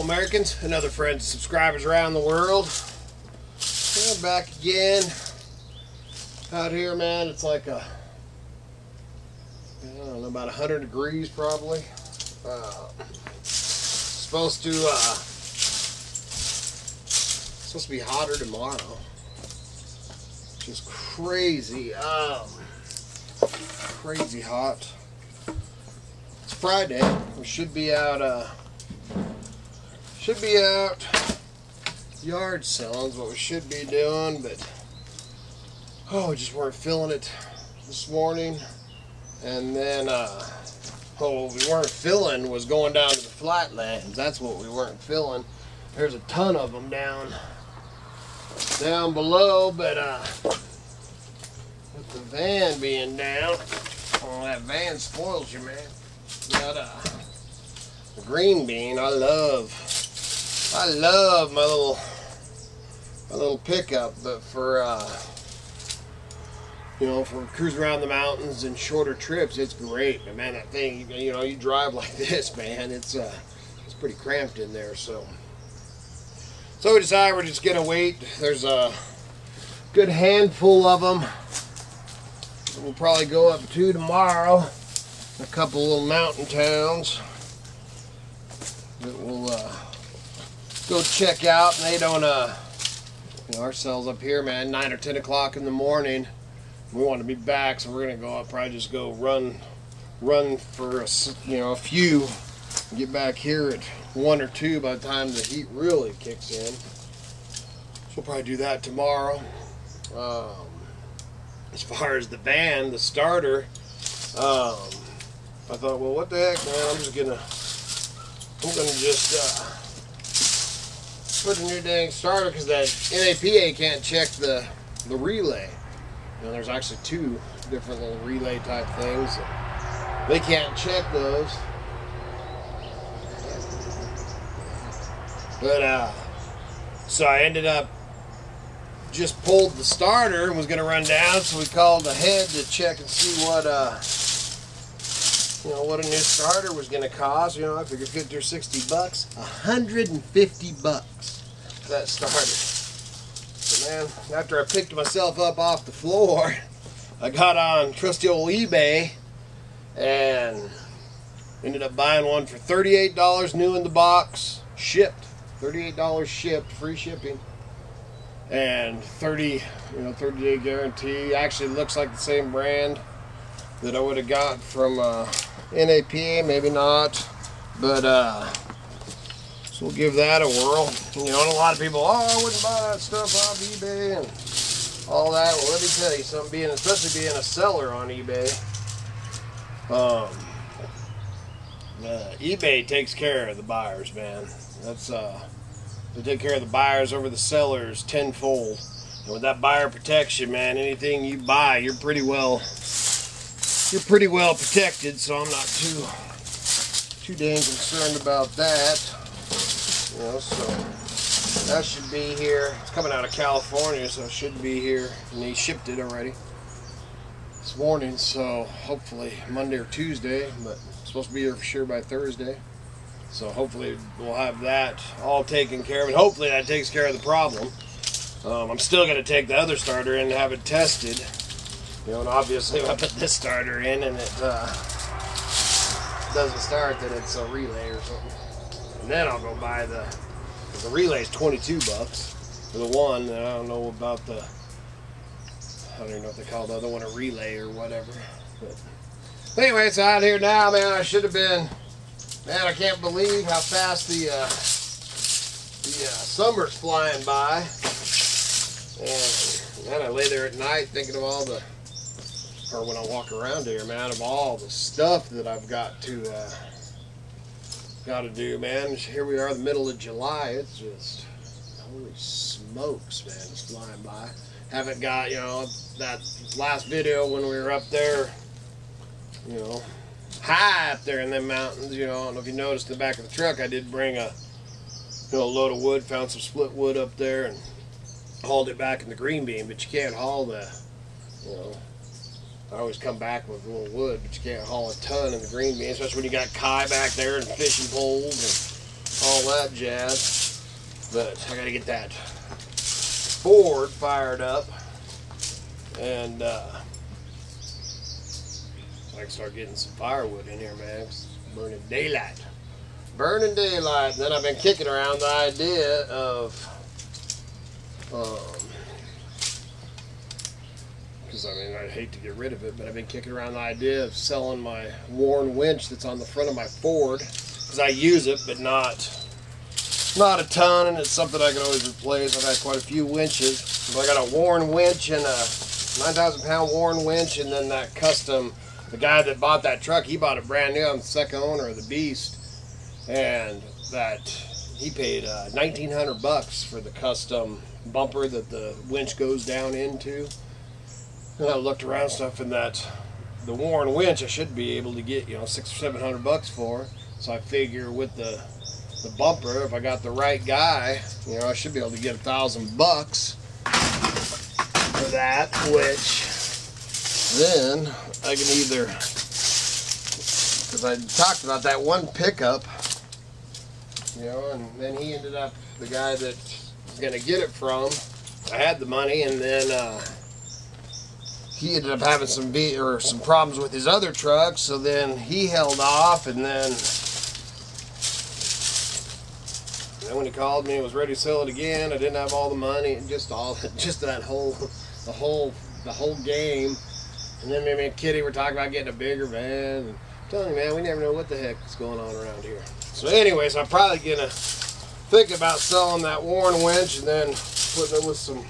Americans and other friends and subscribers around the world. We're back again. Out here, man, it's like I don't know, about 100 degrees probably. Supposed to be hotter tomorrow. Just crazy, crazy hot. It's Friday. We should be out yard selling is what we should be doing, but we just weren't feeling it this morning. And then what we weren't feeling was going down to the flatlands. That's what we weren't feeling. There's a ton of them down below, but with the van being down, that van spoils you, man. Got the green bean. I love my little pickup, but for for cruising around the mountains and shorter trips, it's great. But man, that thing, you drive like this, man, it's pretty cramped in there. So we decided we're just gonna wait. There's a good handful of them. We'll probably go up to tomorrow. A couple little mountain towns that we'll go check out. And they don't, ourselves up here, man, 9 or 10 o'clock in the morning. We want to be back, so we're gonna go up. Probably just go run for a few. And get back here at 1 or 2 by the time the heat really kicks in. So we'll probably do that tomorrow. As far as the van, the starter, I thought, well, what the heck, man? I'm gonna just put a new dang starter, because that NAPA can't check the relay. There's actually 2 different little relay type things. They can't check those. But so I ended up just pulled the starter and was gonna run down, so we called ahead to check and see what what a new starter was gonna cost. I figured 50 or 60 bucks. 150 bucks for that starter. So man, after I picked myself up off the floor, I got on trusty old eBay and ended up buying one for $38 new in the box, shipped. $38 shipped, free shipping, and 30-day guarantee. Actually looks like the same brand that I would have got from NAPA, maybe not, but so we'll give that a whirl. And a lot of people, I wouldn't buy that stuff off eBay and all that. Well, let me tell you something, especially being a seller on eBay, eBay takes care of the buyers, man. That's they take care of the buyers over the sellers tenfold. And with that buyer protection, man, anything you buy, you're pretty well protected. So I'm not too dang concerned about that. So that should be here. It's coming out of California, so it should be here. And he shipped it already this morning, so hopefully Monday or Tuesday, but it's supposed to be here for sure by Thursday. So hopefully we'll have that all taken care of, and hopefully that takes care of the problem. I'm still going to take the other starter in and have it tested. And obviously if I put this starter in and it doesn't start, then it's a relay or something. And then I'll go buy the relay is 22 bucks for the one, and I don't know about I don't even know what they call the other one, a relay or whatever. But anyway, it's out here now, man. I should have been. Man, I can't believe how fast the summer's flying by. And man, I lay there at night thinking of when I walk around here, man, of all the stuff that I've got to do, man. Here we are, the middle of July. It's just, holy smokes, man, it's flying by. Haven't got, that last video when we were up there, high up there in them mountains. I don't know if you noticed in the back of the truck, I did bring a load of wood, found some split wood up there and hauled it back in the green bean. But you can't haul I always come back with a little wood, but you can't haul a ton in the green bean, especially when you got Kai back there and fishing poles and all that jazz. But I gotta get that Ford fired up, and I can start getting some firewood in here, man. It's burning daylight. Burning daylight. And then I've been kicking around the idea of, because I mean, I'd hate to get rid of it, but I've been kicking around the idea of selling my worn winch that's on the front of my Ford, because I use it, but not a ton, and it's something I can always replace. I've had quite a few winches. So I got a worn winch and a 9,000 pound worn winch, and then that custom. The guy that bought that truck, he bought it brand new. I'm the second owner of the beast. And that he paid $1,900 for the custom bumper that the winch goes down into. And I looked around stuff, and that the worn winch I should be able to get, you know, $600 or $700 for. So I figure with the bumper, if I got the right guy, you know, I should be able to get $1,000 for that. Which then I can either, because I talked about that one pickup. You know, and then he ended up, the guy that was going to get it from, I had the money, and then he ended up having some problems with his other truck, so then he held off, and then when he called me and was ready to sell it again, I didn't have all the money, and just that the whole game. And then me and Kitty were talking about getting a bigger van, and I'm telling you, man, we never know what the heck is going on around here. So anyways, I'm probably gonna think about selling that worn winch and then putting it with some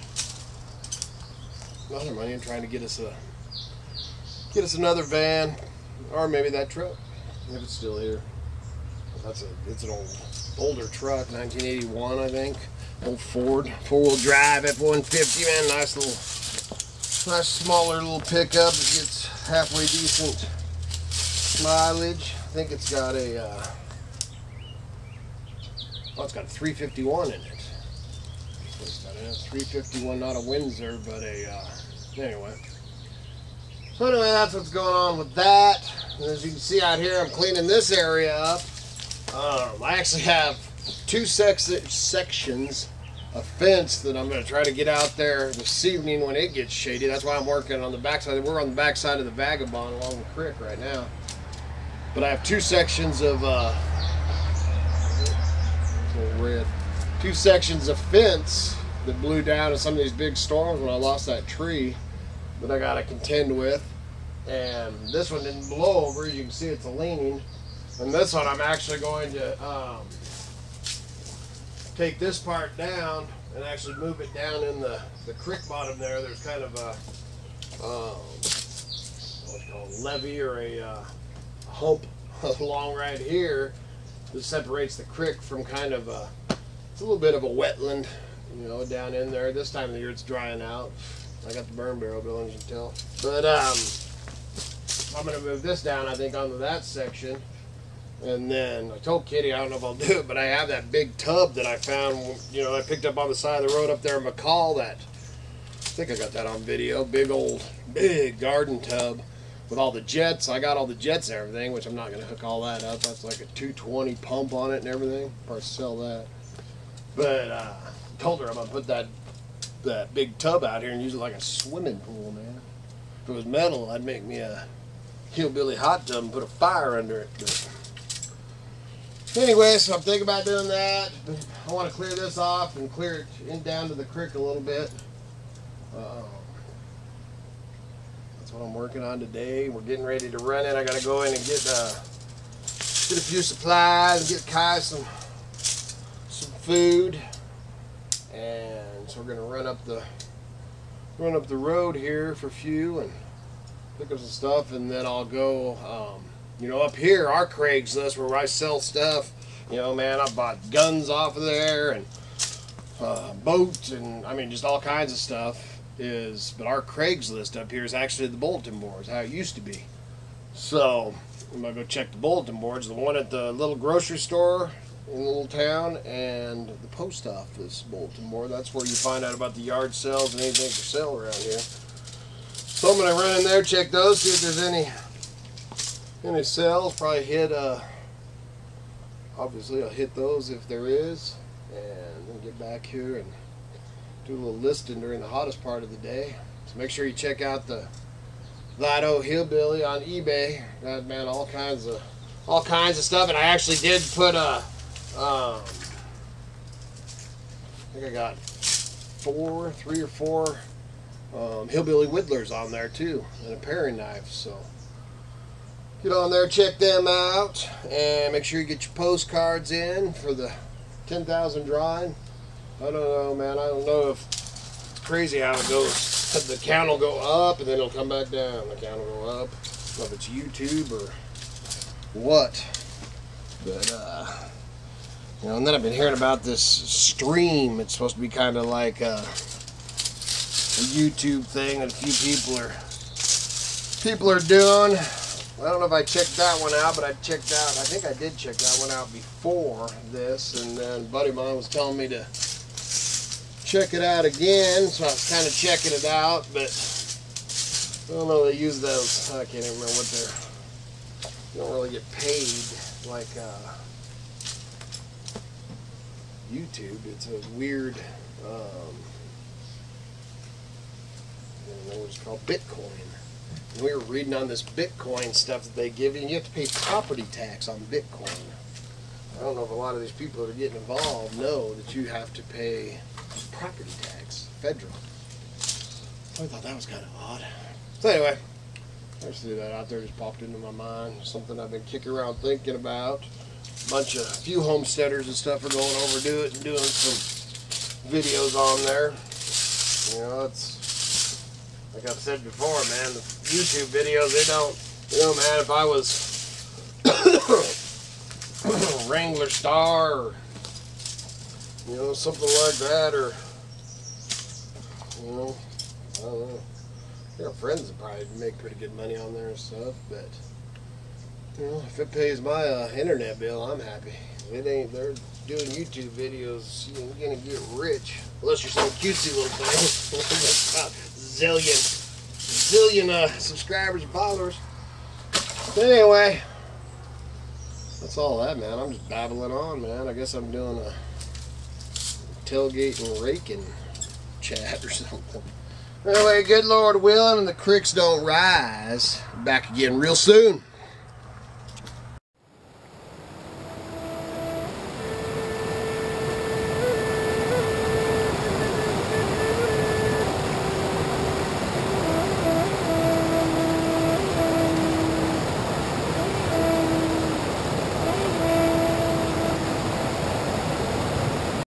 other money and trying to get us another van, or maybe that truck if it's still here. It's an older truck, 1981 I think, old Ford 4-wheel drive F-150, man, nice smaller little pickup. It gets halfway decent mileage. I think it's got a it's got a 351 in it. It's got a 351, not a Windsor, but anyway. So anyway, that's what's going on with that. And as you can see out here, I'm cleaning this area up. I actually have two sections of fence that I'm going to try to get out there this evening when it gets shady. That's why I'm working on the backside. We're on the backside of the Vagabond along the creek right now. But I have two sections of two sections of fence that blew down in some of these big storms when I lost that tree that I got to contend with. And this one didn't blow over. You can see it's a leaning. And this one I'm actually going to take this part down and actually move it down in the creek bottom there. There's kind of a what's it called, levee or a hump along right here that separates the creek from kind of it's a little bit of a wetland, you know, down in there. This time of the year it's drying out. I got the burn barrel building, as you can tell. But I'm going to move this down, I think, onto that section. And then I told Kitty, I don't know if I'll do it, but I have that big tub that I found, you know, I picked up on the side of the road up there in McCall. That, I think I got that on video. Big garden tub with all the jets. I got all the jets and everything, which I'm not going to hook all that up. That's like a 220 pump on it and everything. Probably sell that. But I told her I'm going to put that big tub out here and use it like a swimming pool, man. If it was metal, I'd make me a hillbilly hot tub and put a fire under it. But anyway, so I'm thinking about doing that. I want to clear this off and clear it in down to the creek a little bit. That's what I'm working on today. We're getting ready to run it. I got to go in and get a few supplies and get Kai some food. And so we're going to run up the road here for a few and pick up some stuff, and then I'll go you know, up here, our Craigslist where I sell stuff, you know, man, I bought guns off of there and boats and I mean just all kinds of stuff. But our Craigslist up here is actually the bulletin boards, how it used to be. So I'm gonna go check the bulletin boards, the one at the little grocery store in the little town and the post office bulletin board. That's where you find out about the yard sales and anything for sale around here. So I'm gonna run in there, check those, see if there's any sales. Probably hit obviously I'll hit those if there is, and then get back here and do a little listing during the hottest part of the day. So make sure you check out the Idaho Hillbilly on eBay. Got, man, all kinds of stuff. And I actually did put a I think I got 3 or 4 hillbilly whittlers on there too, and a paring knife. So get on there, check them out, and make sure you get your postcards in for the 10,000 drawing. I don't know, man. I don't know if it's crazy how it goes. The count will go up and then it'll come back down. The count will go up. I don't know if it's YouTube or what. But you know, and then I've been hearing about this stream. It's supposed to be kind of like a YouTube thing that a few people are doing. I don't know if I checked that one out, but I think I did check that one out before this, and then a buddy of mine was telling me to check it out again, so I was kind of checking it out, but I don't know, they use those, I can't even remember what you don't really get paid like YouTube. It's a weird, I don't know what it's called, Bitcoin. And we were reading on this Bitcoin stuff that they give you, and you have to pay property tax on Bitcoin. I don't know if a lot of these people that are getting involved know that you have to pay property tax, federal. I thought that was kind of odd. So anyway, I just threw that out there, just popped into my mind. Something I've been kicking around thinking about. A few homesteaders and stuff are going over to it and doing some videos on there. You know, it's like I've said before, man, the YouTube videos, they don't, you know, man, if I was Wrangler Star or, you know, something like that, or, you know, I don't know. I got friends that probably make pretty good money on there and stuff, but, you know, if it pays my internet bill, I'm happy. If it ain't, they're doing YouTube videos, you're gonna get rich. Unless you're some cutesy little thing. zillion subscribers and followers. But anyway, that's all that, man. I'm just babbling on, man. I guess I'm doing a tailgate and raking chat or something. Anyway, good Lord willing and the creeks don't rise. Back again real soon.